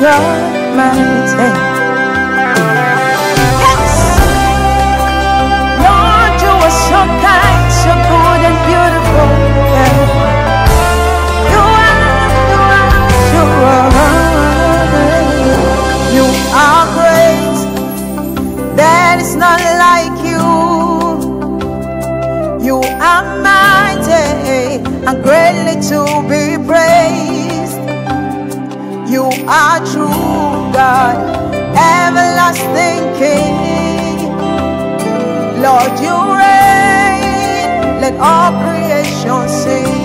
God mighty. Yes, Lord, you are so kind, so good and beautiful. Yeah. You are great. There is none like you. You are mighty and greatly to be praised. You are true God, everlasting King. Lord, you reign, let all creation sing.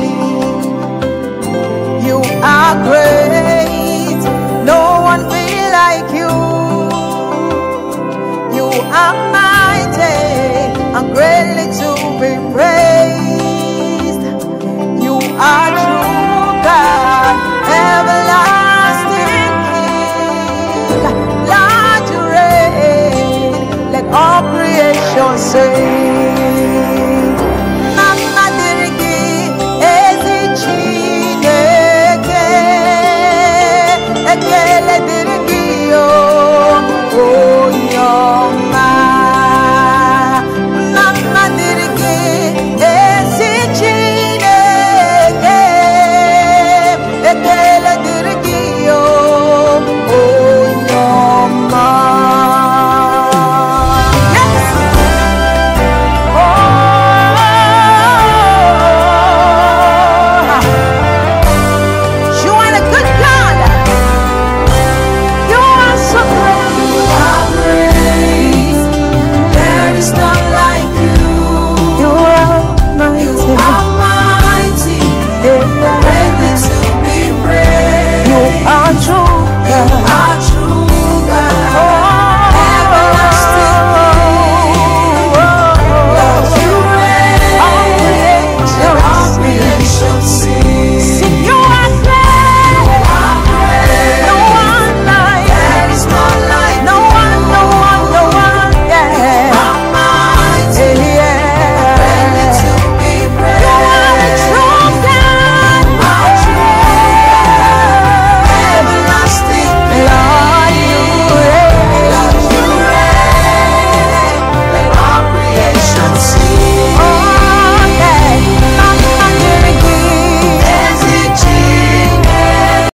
You are great, no one be like you. You are mighty and greatly to be praised. You are true God, everlasting King. Lord, you reign, let all creation sing.